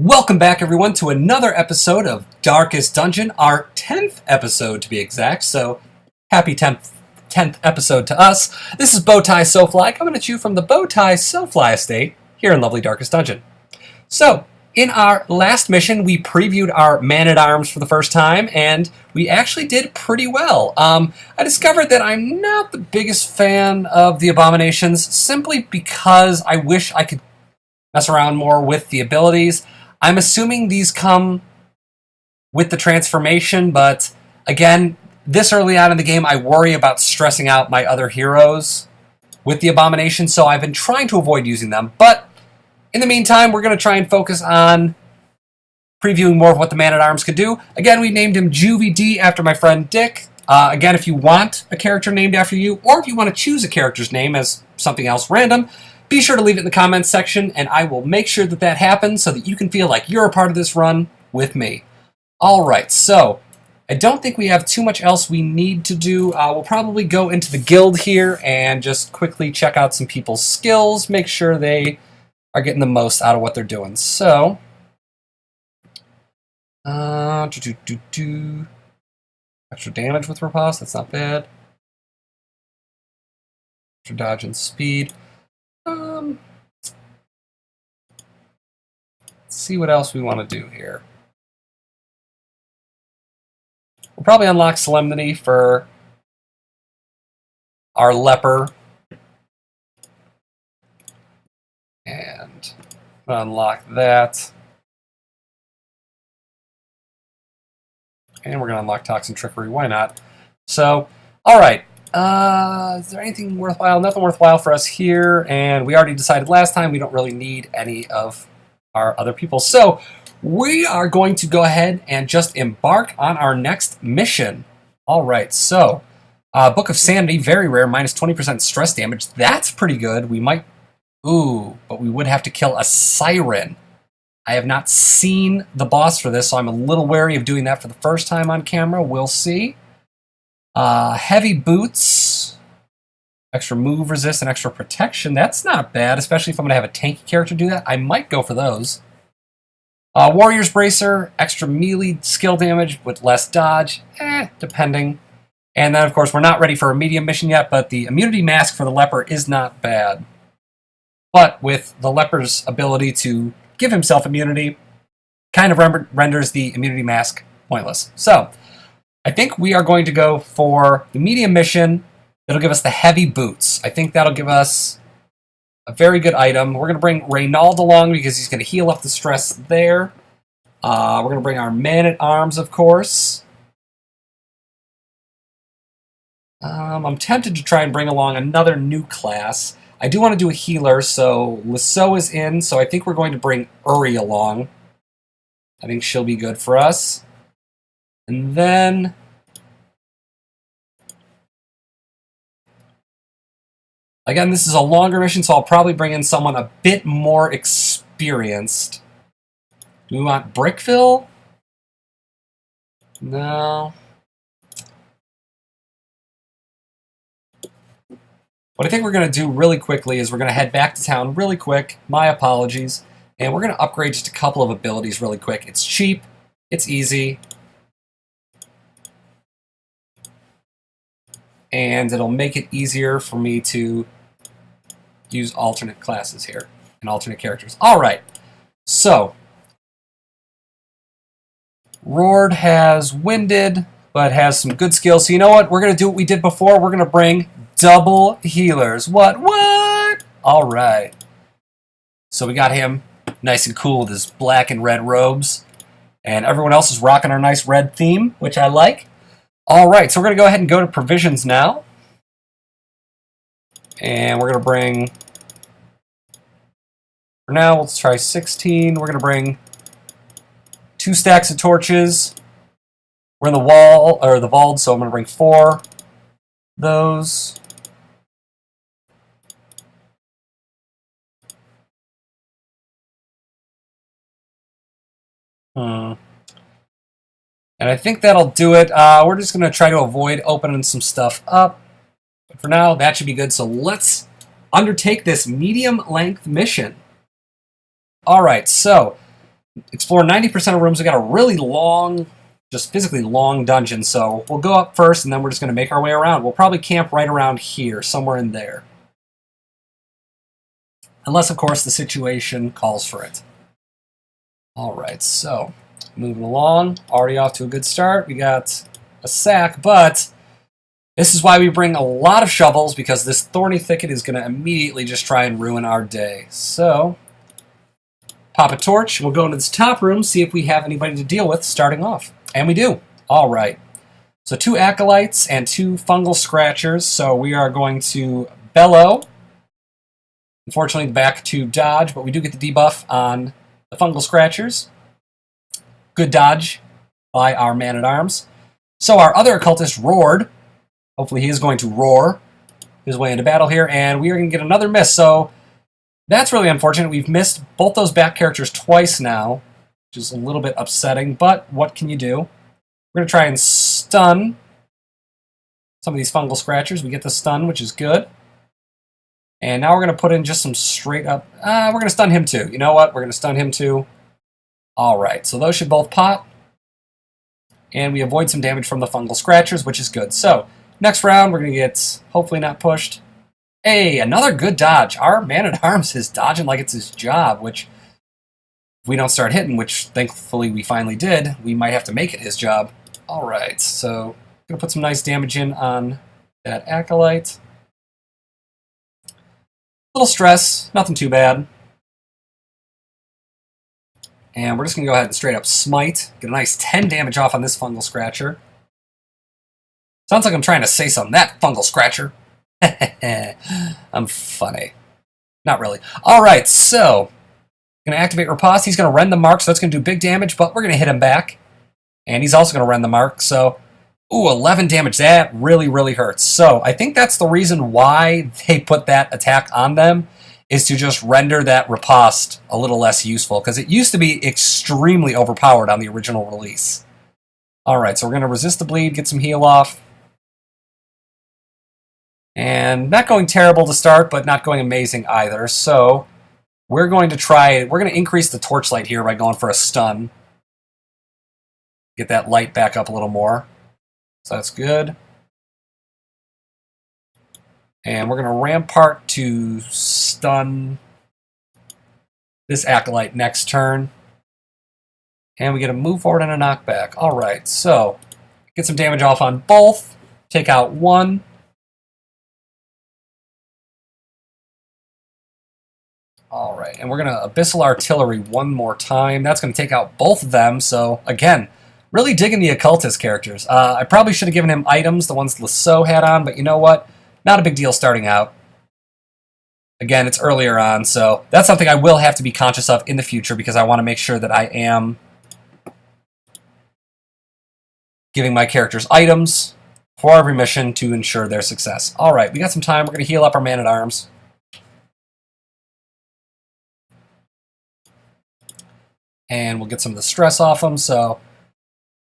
Welcome back, everyone, to another episode of Darkest Dungeon, our 10th episode to be exact, so happy 10th episode to us. This is Bowtie Soulfly coming at you from the Bowtie Soulfly Estate here in lovely Darkest Dungeon. So, in our last mission, we previewed our Man-at-Arms for the first time, and we actually did pretty well. I discovered that I'm not the biggest fan of the Abominations, simply because I wish I could mess around more with the abilities. I'm assuming these come with the transformation, but again, this early on in the game, I worry about stressing out my other heroes with the Abomination, so I've been trying to avoid using them. But in the meantime, we're going to try and focus on previewing more of what the Man-at-Arms could do. Again, we named him Juvie D after my friend Dick. Again, if you want a character named after you, or if you want to choose a character's name as something else random, be sure to leave it in the comments section, and I will make sure that that happens so that you can feel like you're a part of this run with me. Alright, so I don't think we have too much else we need to do. We'll probably go into the guild here and just quickly check out some people's skills, make sure they are getting the most out of what they're doing. So, extra damage with riposte, that's not bad. Extra dodge and speed. Let's see what else we want to do here. We'll probably unlock Solemnity for our leper. And unlock that. And we're going to unlock Toxin Trickery. Why not? So, alright. Is there anything worthwhile? Nothing worthwhile for us here, and we already decided last time we don't really need any of our other people. So we are going to go ahead and just embark on our next mission. Alright, so Book of Sanity, very rare, minus 20% stress damage. That's pretty good. We might... Ooh, but we would have to kill a Siren. I have not seen the boss for this, so I'm a little wary of doing that for the first time on camera. We'll see. Heavy boots, extra move resist, and extra protection. That's not bad, especially if I'm going to have a tanky character do that. I might go for those. Warrior's Bracer, extra melee skill damage with less dodge, depending. And then, of course, we're not ready for a medium mission yet, but the immunity mask for the leper is not bad. But with the leper's ability to give himself immunity, kind of renders the immunity mask pointless. So, I think we are going to go for the medium mission. That'll give us the heavy boots. I think that'll give us a very good item. We're going to bring Reynald along because he's going to heal up the stress there. We're going to bring our Man-at-Arms, of course. I'm tempted to try and bring along another new class. I do want to do a healer, so Lisseau is in, so I think we're going to bring Uri along. I think she'll be good for us. And then... Again, this is a longer mission, so I'll probably bring in someone a bit more experienced. Do we want Brickville? No. What I think we're going to do really quickly is we're going to head back to town really quick. My apologies. And we're going to upgrade just a couple of abilities really quick. It's cheap. It's easy. And it'll make it easier for me to use alternate classes here and alternate characters. Alright, so Rord has Winded, but has some good skills. So you know what? We're going to do what we did before. We're going to bring double healers. What? Alright. So we got him nice and cool with his black and red robes. And everyone else is rocking our nice red theme, which I like. Alright, so we're going to go ahead and go to provisions now. And we're going to bring, for now, let's try 16. We're going to bring 2 stacks of torches. We're in the wall, or the vault, so I'm going to bring 4 those. And I think that'll do it. We're just going to try to avoid opening some stuff up. But for now, that should be good. So let's undertake this medium-length mission. Alright, so explore 90% of rooms. We got a really long, just physically long dungeon, so we'll go up first, and then we're just going to make our way around. We'll probably camp right around here, somewhere in there. Unless, of course, the situation calls for it. Alright, so moving along. Already off to a good start. We got a sack, but this is why we bring a lot of shovels, because this thorny thicket is going to immediately just try and ruin our day. So, pop a torch. We'll go into this top room, see if we have anybody to deal with starting off. And we do. Alright. So 2 acolytes and 2 fungal scratchers. So we are going to bellow. Unfortunately, back to dodge, but we do get the debuff on the fungal scratchers. Good dodge by our man-at-arms. So our other occultist roared. Hopefully he is going to roar his way into battle here, and we are going to get another miss. So that's really unfortunate. We've missed both those back characters twice now, which is a little bit upsetting, but what can you do? We're going to try and stun some of these fungal scratchers. We get the stun, which is good. And now we're going to put in just some straight up... we're going to stun him too. You know what? We're going to stun him too. Alright, so those should both pop. And we avoid some damage from the fungal scratchers, which is good. So, next round, we're going to get, hopefully not pushed. Hey, another good dodge. Our man-at-arms is dodging like it's his job, which, if we don't start hitting, which thankfully we finally did, we might have to make it his job. Alright, so, going to put some nice damage in on that acolyte. Little stress, nothing too bad. And we're just going to go ahead and straight up smite. Get a nice 10 damage off on this fungal scratcher. Sounds like I'm trying to say something. That fungal scratcher. I'm funny. Not really. Alright, so going to activate Riposte. He's going to rend the mark, so that's going to do big damage, but we're going to hit him back. And he's also going to rend the mark, so... Ooh, 11 damage. That really, really hurts. So I think that's the reason why they put that attack on them, is to just render that riposte a little less useful, because it used to be extremely overpowered on the original release. Alright, so we're going to resist the bleed, get some heal off. And not going terrible to start, but not going amazing either. So we're going to increase the torchlight here by going for a stun. Get that light back up a little more. So that's good. And we're going to Rampart to stun this acolyte next turn. And we get a move forward and a knockback. Alright, so get some damage off on both. Take out one. Alright, and we're going to Abyssal Artillery one more time. That's going to take out both of them. So, again, really digging the Occultist characters. I probably should have given him items, the ones Lasso had on, but you know what? Not a big deal starting out. Again, it's earlier on, so that's something I will have to be conscious of in the future, because I want to make sure that I am giving my characters items for every mission to ensure their success. Alright, we got some time. We're going to heal up our man-at-arms. And we'll get some of the stress off them, so...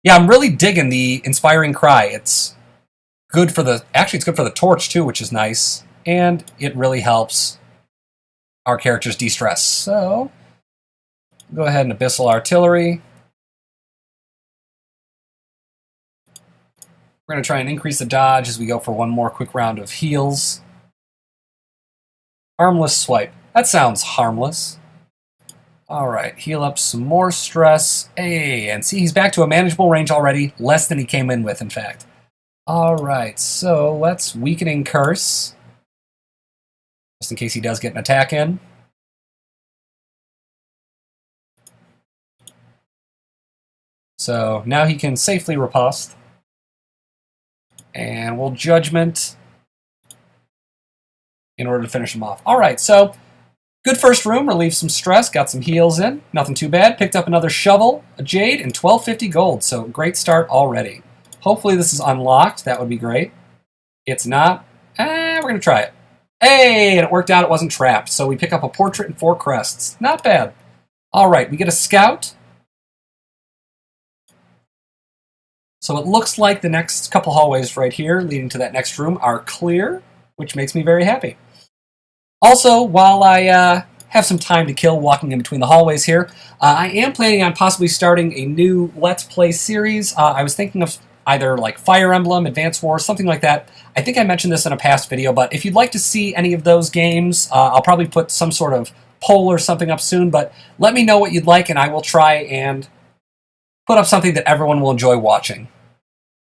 Yeah, I'm really digging the Inspiring Cry. It's good for the... Actually, it's good for the torch, too, which is nice. And it really helps our characters de-stress. So, go ahead and Abyssal Artillery. We're going to try and increase the dodge as we go for one more quick round of heals. Harmless Swipe. That sounds harmless. Alright, heal up some more stress. Hey, and see, he's back to a manageable range already. Less than he came in with, in fact. Alright, so let's Weakening Curse. Just in case he does get an attack in. So now he can safely riposte. And we'll Judgment in order to finish him off. Alright, so good first room, relieved some stress, got some heals in, nothing too bad. Picked up another shovel, a jade, and 1250 gold, so great start already. Hopefully this is unlocked, that would be great. It's not. We're going to try it. Hey, and it worked out, it wasn't trapped. So we pick up a portrait and 4 crests. Not bad. Alright, we get a scout. So it looks like the next couple hallways right here leading to that next room are clear, which makes me very happy. Also, while I have some time to kill walking in between the hallways here. I am planning on possibly starting a new Let's Play series. I was thinking of either like Fire Emblem, Advance Wars, something like that. I think I mentioned this in a past video, but if you'd like to see any of those games, I'll probably put some sort of poll or something up soon, but let me know what you'd like and I will try and put up something that everyone will enjoy watching.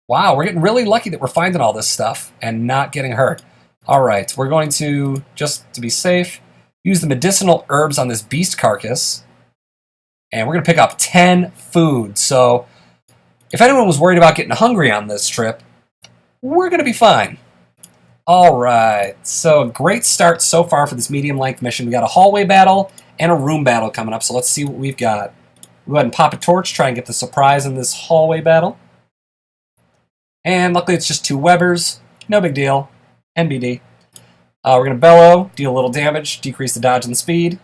Wow, we're getting really lucky that we're finding all this stuff and not getting hurt. Alright, we're going to, just to be safe, use the medicinal herbs on this beast carcass, and we're going to pick up 10 food, so if anyone was worried about getting hungry on this trip, we're going to be fine. Alright, so a great start so far for this medium-length mission. We got a hallway battle and a room battle coming up, so let's see what we've got. We'll go ahead and pop a torch, try and get the surprise in this hallway battle. And luckily it's just 2 Webbers, no big deal. NBD. We're going to bellow, deal a little damage, decrease the dodge and speed.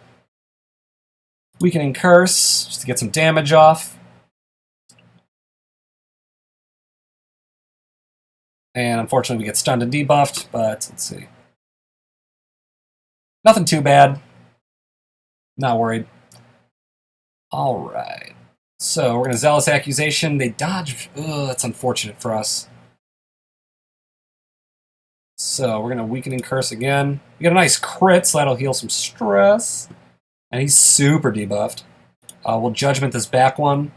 Weakening curse, just to get some damage off. And unfortunately we get stunned and debuffed, but let's see. Nothing too bad. Not worried. Alright. So we're going to Zealous Accusation. They dodge. Ugh, that's unfortunate for us. So we're going to Weakening Curse again. We get a nice crit, so that'll heal some stress. And he's super debuffed. We'll Judgment this back one.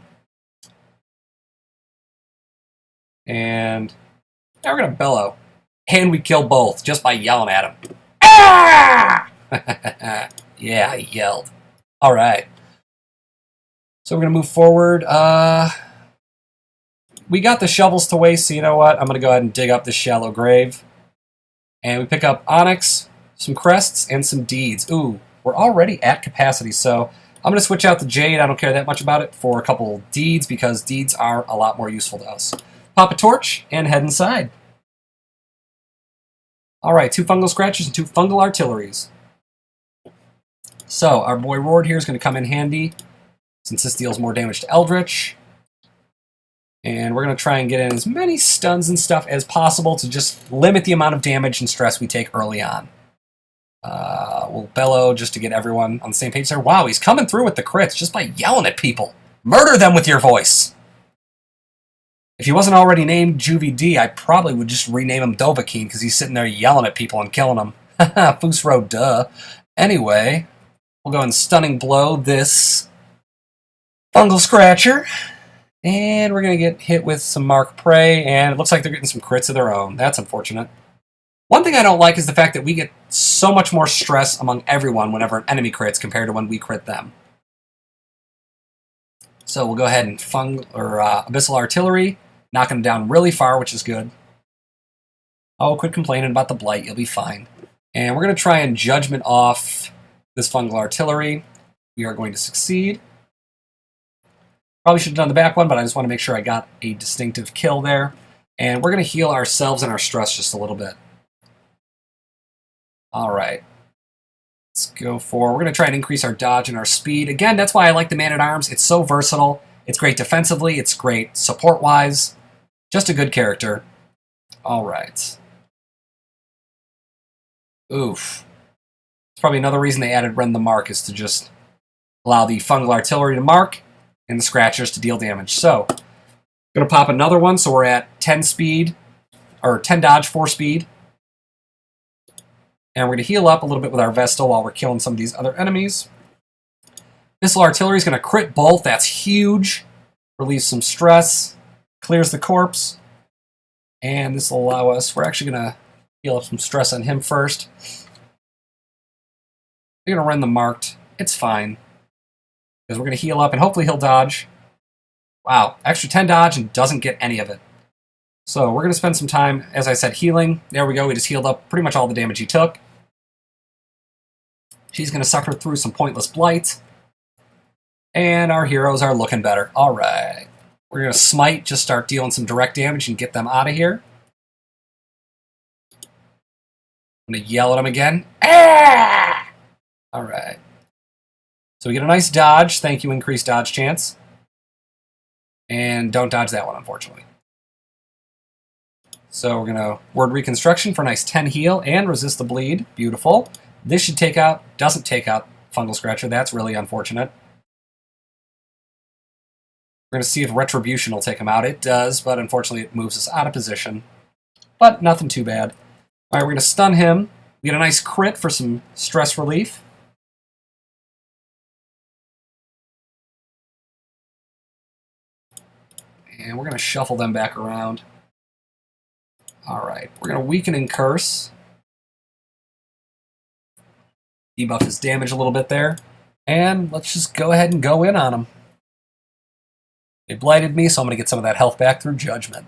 And now we're going to Bellow. And we kill both just by yelling at him. Ah! Yeah, I yelled. Alright. So we're going to move forward. We got the shovels to waste, so you know what? I'm going to go ahead and dig up this shallow grave. And we pick up Onyx, some crests, and some deeds. Ooh, we're already at capacity, so I'm going to switch out the Jade. I don't care that much about it for a couple deeds, because deeds are a lot more useful to us. Pop a torch, and head inside. Alright, 2 fungal scratchers and 2 fungal artilleries. So, our boy Rord here is going to come in handy, since this deals more damage to Eldritch. And we're going to try and get in as many stuns and stuff as possible to just limit the amount of damage and stress we take early on. We'll bellow just to get everyone on the same page there. Wow, he's coming through with the crits just by yelling at people. Murder them with your voice! If he wasn't already named Juvie D, I probably would just rename him Dovahkiin because he's sitting there yelling at people and killing them. Haha, Fusro, duh. Anyway, we'll go and Stunning Blow this Fungal Scratcher. And we're going to get hit with some Mark Prey, and it looks like they're getting some crits of their own. That's unfortunate. One thing I don't like is the fact that we get so much more stress among everyone whenever an enemy crits compared to when we crit them. So we'll go ahead and Abyssal Artillery, knocking them down really far, which is good. Oh, quit complaining about the Blight, you'll be fine. And we're going to try and Judgment off this Fungal Artillery. We are going to succeed. Probably should have done the back one, but I just want to make sure I got a distinctive kill there. And we're going to heal ourselves and our stress just a little bit. Alright. Let's go for... We're going to try and increase our dodge and our speed. Again, that's why I like the Man-at-Arms. It's so versatile. It's great defensively. It's great support-wise. Just a good character. Alright. Oof. It's probably another reason they added Rend the Mark is to just allow the Fungal Artillery to mark and the Scratchers to deal damage. So, I'm going to pop another one, so we're at 10 speed, or 10 dodge, 4 speed. And we're going to heal up a little bit with our Vestal while we're killing some of these other enemies. Missile Artillery is going to crit both, that's huge. Relieves some stress, clears the corpse. And this will allow us, we're actually going to heal up some stress on him first. We're going to run the Marked, it's fine. Because we're going to heal up, and hopefully he'll dodge. Wow, extra 10 dodge and doesn't get any of it. So we're going to spend some time, as I said, healing. There we go, we just healed up pretty much all the damage he took. She's going to sucker through some pointless Blight. And our heroes are looking better. Alright. We're going to Smite, just start dealing some direct damage and get them out of here. I'm going to yell at them again. Ah! Alright. So we get a nice dodge. Thank you, increased dodge chance. And don't dodge that one, unfortunately. So we're going to Word Reconstruction for a nice 10 heal and resist the bleed. Beautiful. This should take out, doesn't take out fungal scratcher. That's really unfortunate. We're going to see if Retribution will take him out. It does, but unfortunately it moves us out of position. But nothing too bad. All right, we're going to stun him. We get a nice crit for some stress relief. And we're going to shuffle them back around. All right, we're going to weaken and curse. Debuff his damage a little bit there. And let's just go ahead and go in on him. They blighted me, so I'm going to get some of that health back through Judgment.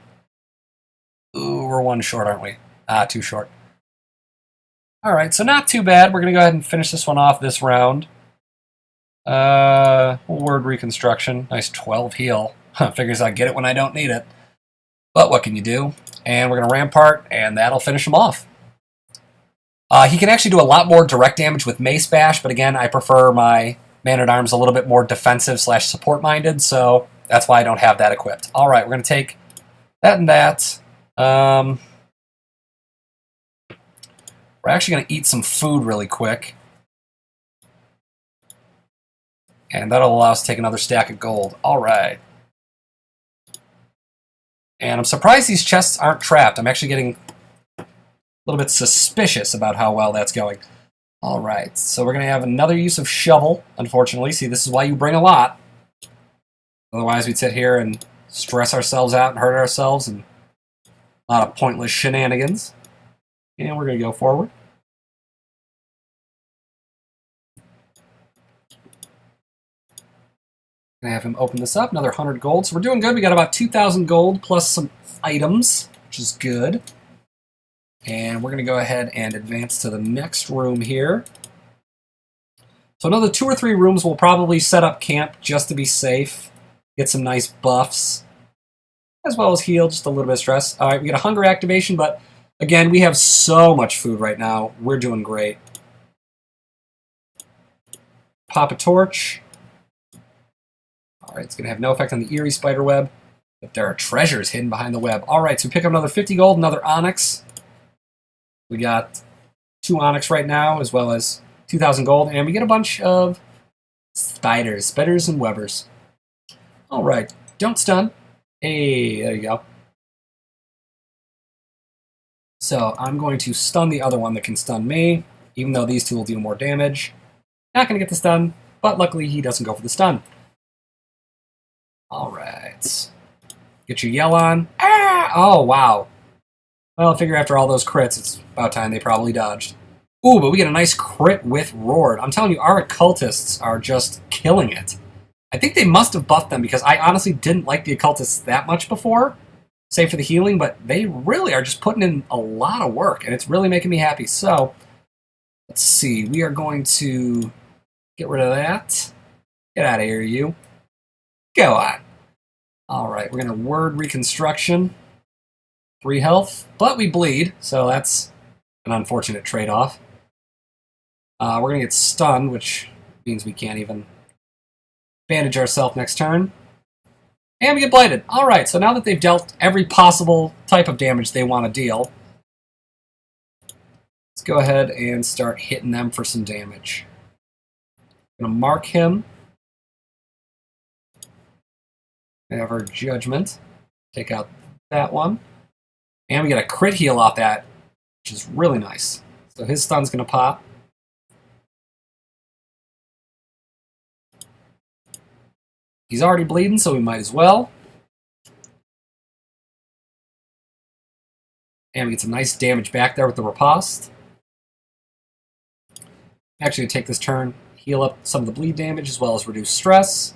Ooh, we're one short, aren't we? Ah, too short. All right, so not too bad. We're going to go ahead and finish this one off this round. Word Reconstruction. Nice 12 heal. Figures I get it when I don't need it. But what can you do? And we're going to Rampart, and that'll finish him off. He can actually do a lot more direct damage with Mace Bash, but again, I prefer my Man-at-Arms a little bit more defensive / support-minded, so that's why I don't have that equipped. All right, we're going to take that and that. We're actually going to eat some food really quick. And that'll allow us to take another stack of gold. All right. And I'm surprised these chests aren't trapped. I'm actually getting a little bit suspicious about how well that's going. All right, so we're going to have another use of Shovel, unfortunately. See, this is why you bring a lot. Otherwise, we'd sit here and stress ourselves out and hurt ourselves and a lot of pointless shenanigans. And we're going to go forward. Gonna have him open this up, another 100 gold. So we're doing good. We got about 2,000 gold plus some items, which is good. And we're gonna go ahead and advance to the next room here. So another 2 or 3 rooms we'll probably set up camp just to be safe. Get some nice buffs, as well as heal just a little bit of stress. All right, we get a hunger activation, but again, we have so much food right now. We're doing great. Pop a torch. All right, it's going to have no effect on the eerie spider web, but there are treasures hidden behind the web. All right, so we pick up another 50 gold, another Onyx. We got 2 Onyx right now, as well as 2,000 gold, and we get a bunch of spiders and webbers. All right, don't stun. Hey, there you go. So I'm going to stun the other one that can stun me, even though these two will do more damage. Not going to get the stun, but luckily he doesn't go for the stun. All right. Get your yell on. Ah! Oh, wow. Well, I figure after all those crits, it's about time they probably dodged. Ooh, but we get a nice crit with Roared. I'm telling you, our Occultists are just killing it. I think they must have buffed them because I honestly didn't like the Occultists that much before, save for the healing, but they really are just putting in a lot of work, and it's really making me happy. So, let's see. We are going to get rid of that. Get out of here, you. Go on. All right, we're going to Word Reconstruction. 3 health, but we bleed, so that's an unfortunate trade-off. We're going to get stunned, which means we can't even bandage ourselves next turn. And we get blighted. All right, so now that they've dealt every possible type of damage they want to deal, let's go ahead and start hitting them for some damage. I'm going to mark him. We have our Judgment. Take out that one. And we get a crit heal off that, which is really nice. So his stun's going to pop. He's already bleeding, so we might as well. And we get some nice damage back there with the Riposte. Actually, take this turn, heal up some of the bleed damage as well as reduce stress.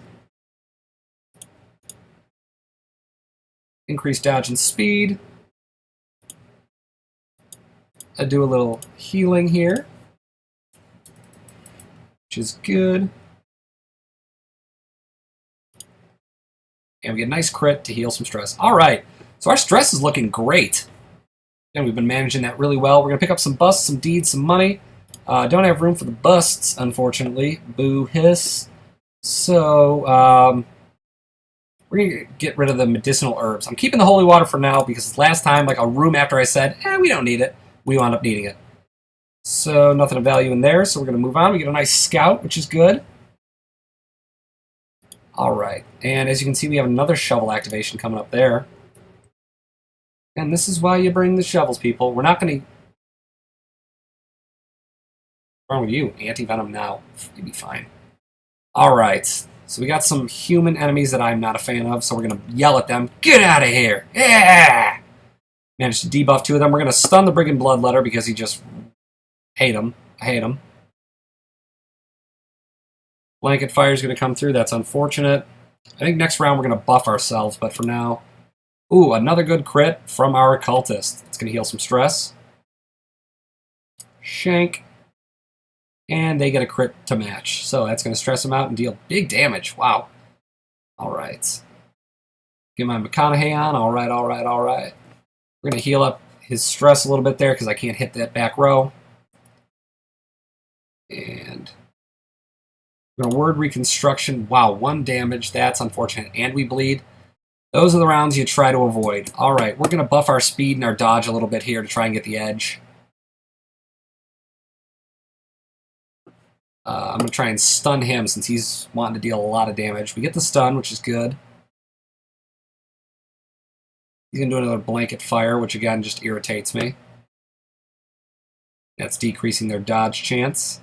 Increase dodge and speed. I do a little healing here, which is good. And we get a nice crit to heal some stress. All right, so our stress is looking great. And we've been managing that really well. We're going to pick up some busts, some deeds, some money. Don't have room for the busts, unfortunately. Boo hiss. So, we're going to get rid of the medicinal herbs. I'm keeping the holy water for now because last time, like a room after I said, we don't need it, we wound up needing it. So nothing of value in there, so we're going to move on. We get a nice scout, which is good. All right, and as you can see, we have another shovel activation coming up there. And this is why you bring the shovels, people. We're not going to... What's wrong with you? Anti-venom now. You'll be fine. All right, so we got some human enemies that I'm not a fan of, so we're going to yell at them. Get out of here! Yeah! Managed to debuff 2 of them. We're going to stun the Brigand Bloodletter because he just... hate him. I hate him. Blanket fire is going to come through. That's unfortunate. I think next round we're going to buff ourselves, but for now... Ooh, another good crit from our Occultist. It's going to heal some stress. Shank. And they get a crit to match. So that's going to stress them out and deal big damage. Wow. All right. Get my McConaughey on. All right, all right, all right. We're going to heal up his stress a little bit there because I can't hit that back row. And we're going to word reconstruction. Wow, 1 damage. That's unfortunate. And we bleed. Those are the rounds you try to avoid. All right, we're going to buff our speed and our dodge a little bit here to try and get the edge. I'm going to try and stun him since he's wanting to deal a lot of damage. We get the stun, which is good. He's going to do another blanket fire, which again just irritates me. That's decreasing their dodge chance.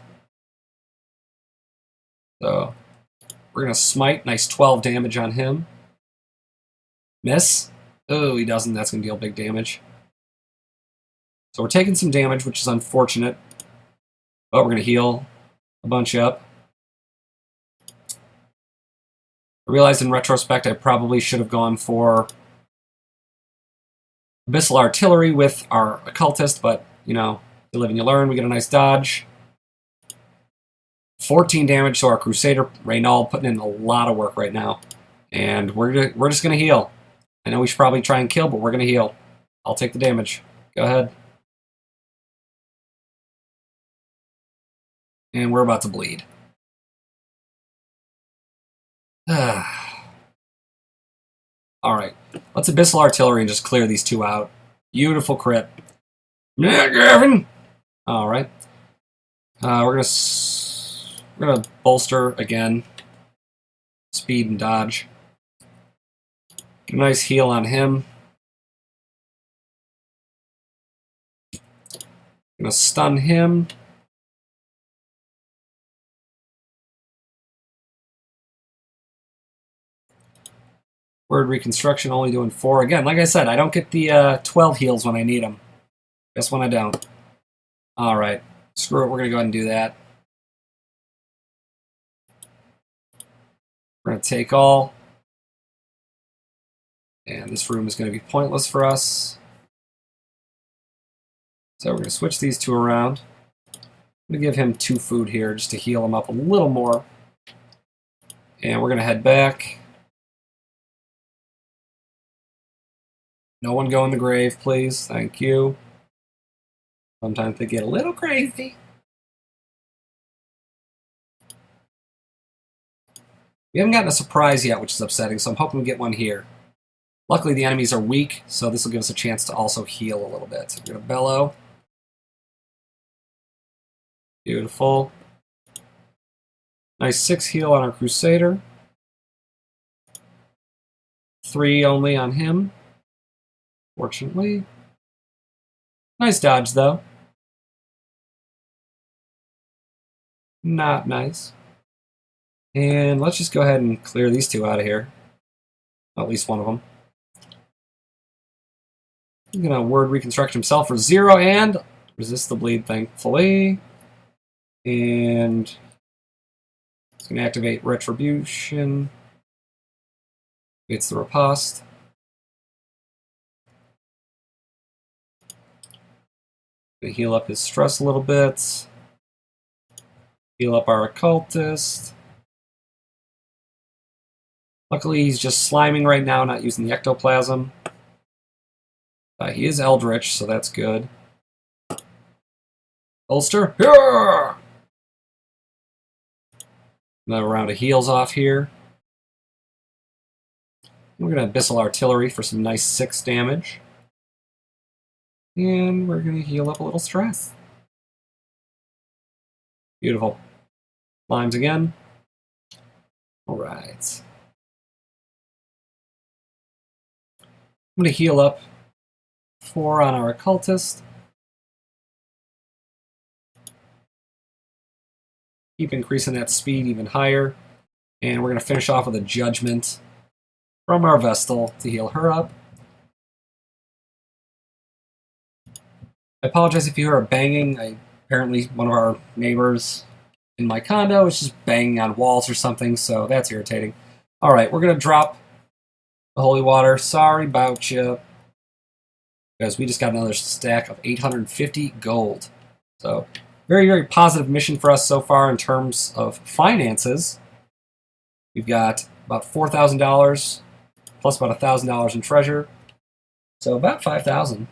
So we're going to smite. Nice 12 damage on him. Miss. Oh, he doesn't. That's going to deal big damage. So we're taking some damage, which is unfortunate. But we're going to heal a bunch up. I realized in retrospect I probably should have gone for Abyssal Artillery with our Occultist, but, you know, you live and you learn. We get a nice dodge. 14 damage to our Crusader. Reynald putting in a lot of work right now. And we're just going to heal. I know we should probably try and kill, but we're going to heal. I'll take the damage. Go ahead. And we're about to bleed. Alright. Let's Abyssal Artillery and just clear these 2 out. Beautiful crit. Yeah, Gavin! Alright. We're gonna bolster again. Speed and dodge. Get a nice heal on him. Gonna stun him. Word reconstruction only doing 4. Again, like I said, I don't get the 12 heals when I need them. Guess when I don't. Alright. Screw it, we're gonna go ahead and do that. We're gonna take all. And this room is going to be pointless for us. So we're going to switch these 2 around. I'm going to give him 2 food here just to heal him up a little more. And we're going to head back. No one go in the grave, please. Thank you. Sometimes they get a little crazy. We haven't gotten a surprise yet, which is upsetting, so I'm hoping we get one here. Luckily, the enemies are weak, so this will give us a chance to also heal a little bit. So we're going to bellow. Beautiful. Nice 6 heal on our Crusader. 3 only on him, fortunately. Nice dodge, though. Not nice. And let's just go ahead and clear these 2 out of here. At least one of them. He's going to word reconstruct himself for 0 and resist the bleed, thankfully. And he's going to activate Retribution. It's the riposte. Going to heal up his stress a little bit. Heal up our Occultist. Luckily, he's just sliming right now, not using the Ectoplasm. He is Eldritch, so that's good. Ulster. Yeah! Another round of heals off here. We're going to Abyssal Artillery for some nice 6 damage. And we're going to heal up a little stress. Beautiful. Limes again. All right. I'm going to heal up 4 on our Occultist. Keep increasing that speed even higher. And we're going to finish off with a Judgment from our Vestal to heal her up. I apologize if you hear a banging. Apparently one of our neighbors in my condo is just banging on walls or something, so that's irritating. All right, we're going to drop the holy water. Sorry about you. Because we just got another stack of 850 gold. So, very, very positive mission for us so far in terms of finances. We've got about $4,000 plus about $1,000 in treasure. So about 5,000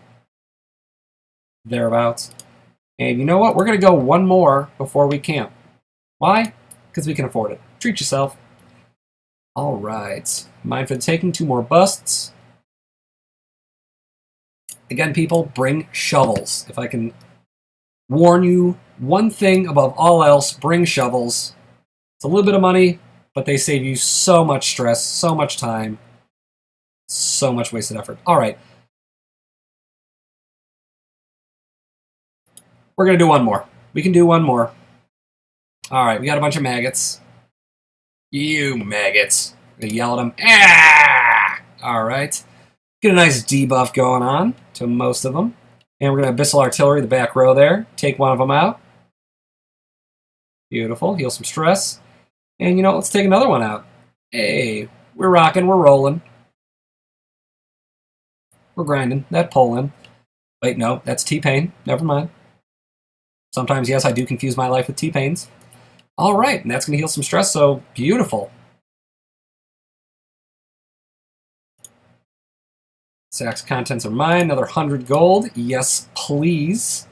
thereabouts. And you know what? We're going to go one more before we camp. Why? Because we can afford it. Treat yourself. All right. Mind for taking 2 more busts. Again, people, bring shovels. If I can warn you one thing above all else, bring shovels. It's a little bit of money, but they save you so much stress, so much time, so much wasted effort. All right. We're going to do one more. We can do one more. All right, we got a bunch of maggots. You maggots. I'm going to yell at them. Ah! All right. Get a nice debuff going on to most of them. And we're going to Abyssal Artillery, the back row there. Take one of them out. Beautiful. Heal some stress. And, you know, let's take another one out. Hey, we're rocking. We're rolling. We're grinding. That pulling. Wait, no, that's T-Pain. Never mind. Sometimes, yes, I do confuse my life with T-Pains. All right, and that's going to heal some stress, so beautiful. Sack's contents are mine. Another 100 gold. Yes, please.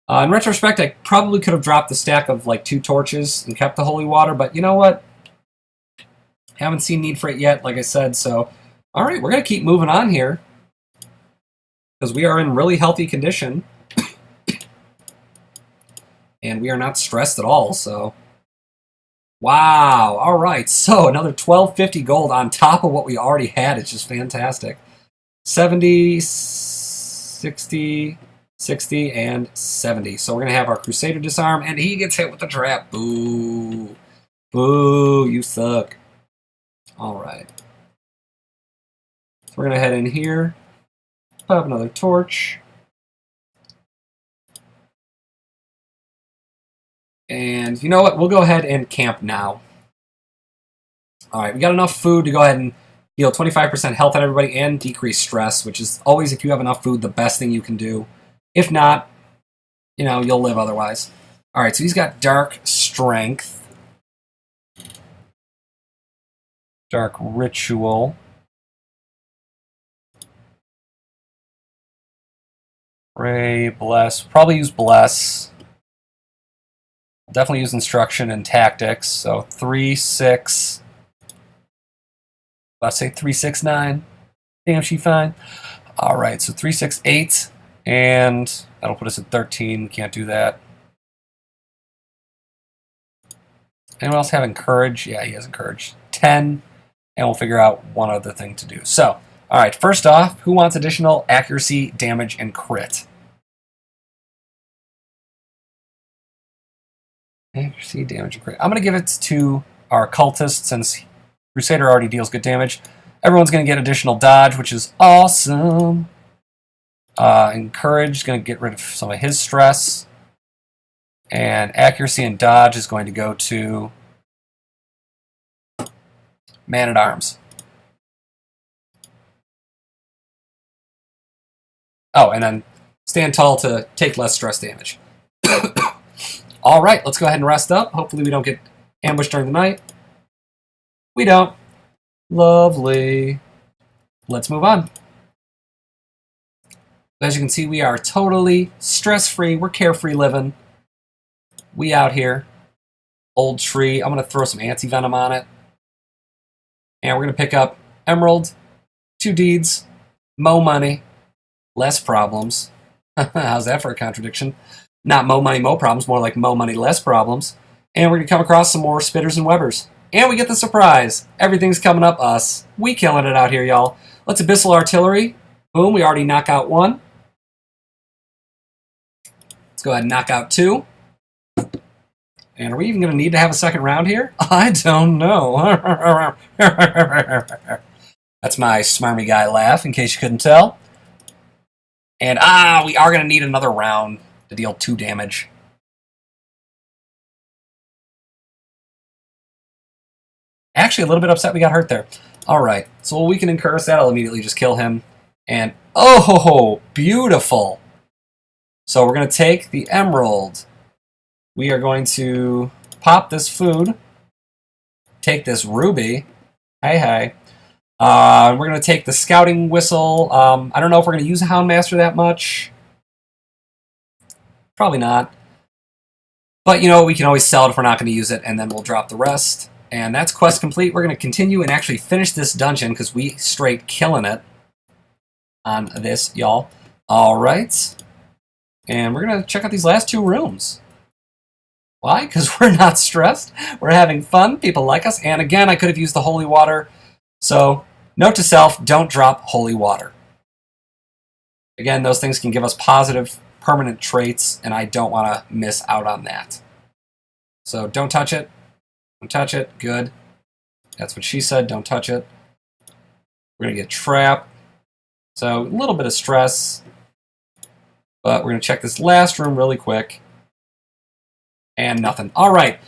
In retrospect, I probably could have dropped the stack of like 2 torches and kept the holy water, but you know what? Haven't seen need for it yet, like I said, so... All right, we're going to keep moving on here. Because we are in really healthy condition. And we are not stressed at all, so... Wow, all right, so another 1250 gold on top of what we already had. It's just fantastic. 70, 60, 60, and 70. So we're going to have our Crusader disarm, and he gets hit with the trap. Boo. Boo, you suck. All right. So we're going to head in here, pop another torch. And you know what? We'll go ahead and camp now. All right, we got enough food to go ahead and heal 25% health on everybody and decrease stress, which is always, if you have enough food, the best thing you can do. If not, you know, you'll live otherwise. All right, so he's got Dark Strength. Dark Ritual. Pray, Bless. Probably use Bless. Definitely use Instruction and Tactics. So 3, 6. Let's say 3, 6, 9. Damn, she fine. All right, so 3, 6, 8. And that'll put us at 13. Can't do that. Anyone else have Encourage? Yeah, he has Encourage. 10. And we'll figure out one other thing to do. So, all right, first off, who wants additional accuracy, damage, and crit? Accuracy, damage, and crit. I'm going to give it to our Occultist since Crusader already deals good damage. Everyone's going to get additional dodge, which is awesome. Encourage is going to get rid of some of his stress. And accuracy and dodge is going to go to Man-at-Arms. Oh, and then stand tall to take less stress damage. All right, let's go ahead and rest up. Hopefully we don't get ambushed during the night. We don't. Lovely. Let's move on. As you can see, we are totally stress-free. We're carefree living. We out here. Old tree. I'm going to throw some anti-venom on it. And we're going to pick up Emerald, 2 deeds, mo money, less problems. How's that for a contradiction? Not mo money, mo problems, more like mo money, less problems. And we're going to come across some more spitters and webbers. And we get the surprise. Everything's coming up us. We killing it out here, y'all. Let's abyssal artillery. Boom, we already knock out one. Let's go ahead and knock out two. And are we even going to need to have a second round here? I don't know. That's my smarmy guy laugh, in case you couldn't tell. And we are going to need another round to deal 2 damage. Actually, a little bit upset we got hurt there. All right, so we can incurse that. I'll immediately just kill him. And, oh, beautiful. So we're going to take the emerald. We are going to pop this food. Take this ruby. Hey. We're going to take the scouting whistle. I don't know if we're going to use a Houndmaster that much. Probably not. But, we can always sell it if we're not going to use it, and then we'll drop the rest. And that's quest complete. We're going to continue and actually finish this dungeon, because we straight killing it on this, y'all. All right. And we're going to check out these last 2 rooms. Why? Because we're not stressed. We're having fun. People like us. And again, I could have used the holy water. So, note to self, don't drop holy water. Again, those things can give us positive, permanent traits, and I don't want to miss out on that. So, don't touch it. Don't touch it. Good. That's what she said. Don't touch it. We're going to get trapped. So, a little bit of stress. But we're going to check this last room really quick. And nothing. All right.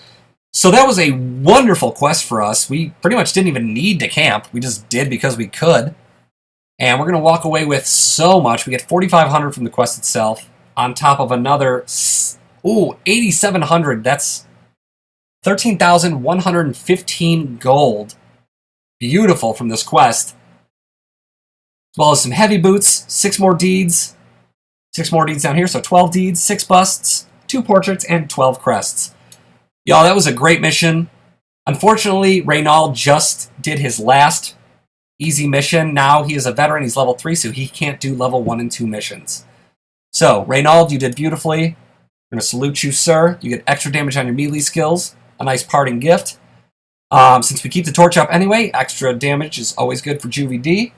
So that was a wonderful quest for us. We pretty much didn't even need to camp. We just did because we could. And we're going to walk away with so much. We get 4,500 from the quest itself, on top of another, 8,700. That's 13,115 gold. Beautiful from this quest. As well as some heavy boots, 6 more deeds. 6 more deeds down here, so 12 deeds, 6 busts, 2 portraits, and 12 crests. Y'all, that was a great mission. Unfortunately, Reynald just did his last easy mission. Now he is a veteran. He's level 3, so he can't do level 1 and 2 missions. So, Reynald, you did beautifully. I'm going to salute you, sir. You get extra damage on your melee skills. A nice parting gift. Since we keep the torch up anyway, extra damage is always good for Juvie D.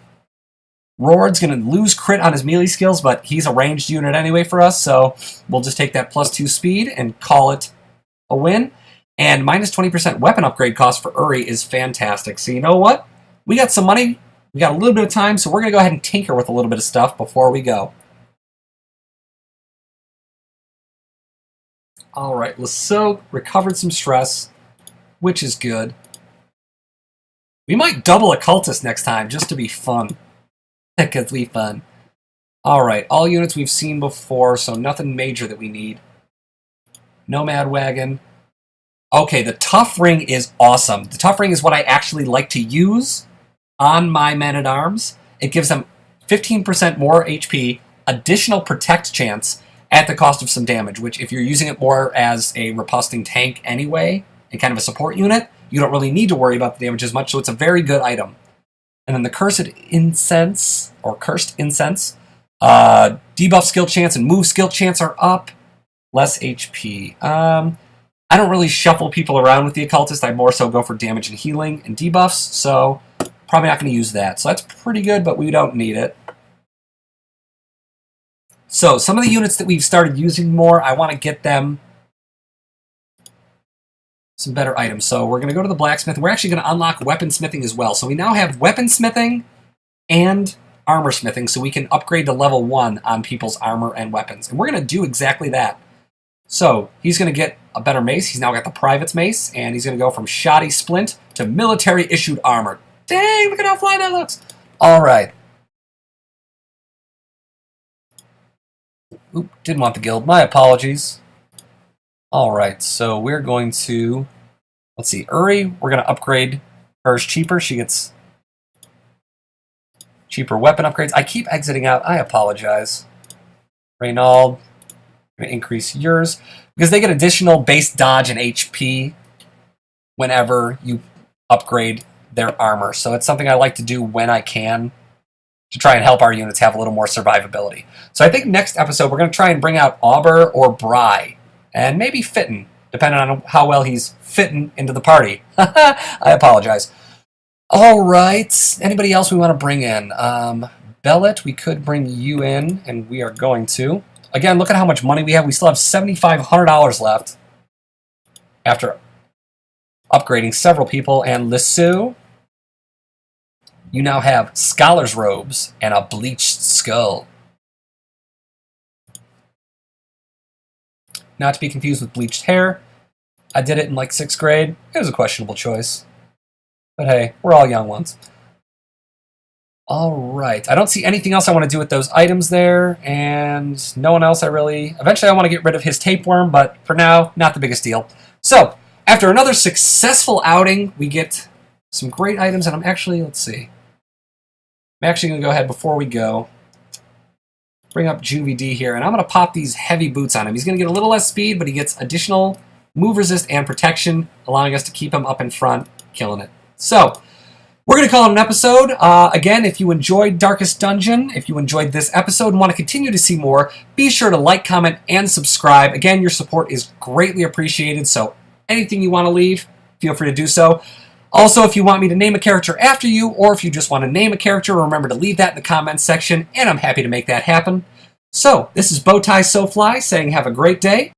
Roard's going to lose crit on his melee skills, but he's a ranged unit anyway for us, so we'll just take that +2 speed and call it a win. And minus 20% weapon upgrade cost for Uri is fantastic. So you know what? We got some money. We got a little bit of time, so we're going to go ahead and tinker with a little bit of stuff before we go. All right, Lasso recovered some stress, which is good. We might double Occultists next time just to be fun. Because we fun. All right, all units we've seen before, so nothing major that we need. Nomad Wagon. Okay, the Tough Ring is awesome. The Tough Ring is what I actually like to use on my men-at-arms. It gives them 15% more HP, additional protect chance, at the cost of some damage, which if you're using it more as a repusting tank anyway, and kind of a support unit, you don't really need to worry about the damage as much, so it's a very good item. And then the Cursed Incense, or Cursed Incense, debuff skill chance and move skill chance are up. Less HP. I don't really shuffle people around with the Occultist. I more so go for damage and healing and debuffs, so probably not going to use that. So that's pretty good, but we don't need it. So some of the units that we've started using more, I want to get them some better items. So we're going to go to the blacksmith. We're actually going to unlock weaponsmithing as well. So we now have weaponsmithing and armor smithing, so we can upgrade to level 1 on people's armor and weapons. And we're going to do exactly that. So he's going to get a better mace. He's now got the private's mace, and he's going to go from shoddy splint to military-issued armor. Dang, look at how fly that looks. All right. Oop, didn't want the guild. My apologies. Alright, so we're going to... Let's see, Uri, we're going to upgrade hers cheaper. She gets cheaper weapon upgrades. I keep exiting out. I apologize. Reynald, going to increase yours. Because they get additional base dodge and HP whenever you upgrade their armor. So it's something I like to do when I can, to try and help our units have a little more survivability. So I think next episode we're going to try and bring out Auber or Bry, and maybe Fitton, depending on how well he's fitting into the party. I apologize. All right, anybody else we want to bring in? Bellet, we could bring you in, and we are going to. Again, look at how much money we have. We still have $7,500 left after upgrading several people. And Lissu, you now have scholar's robes and a bleached skull. Not to be confused with bleached hair. I did it in like 6th grade. It was a questionable choice. But hey, we're all young ones. All right. I don't see anything else I want to do with those items there, and no one else I really... Eventually I want to get rid of his tapeworm, but for now, not the biggest deal. So, after another successful outing, we get some great items, and I'm actually... Let's see. I'm actually going to go ahead before we go. Bring up Juvie D here, and I'm going to pop these heavy boots on him. He's going to get a little less speed, but he gets additional move resist and protection, allowing us to keep him up in front, killing it. So, we're going to call it an episode. Again, if you enjoyed Darkest Dungeon, if you enjoyed this episode and want to continue to see more, be sure to like, comment, and subscribe. Again, your support is greatly appreciated, so anything you want to leave, feel free to do so. Also, if you want me to name a character after you, or if you just want to name a character, remember to leave that in the comments section, and I'm happy to make that happen. So, this is Bowtie SoFly saying have a great day.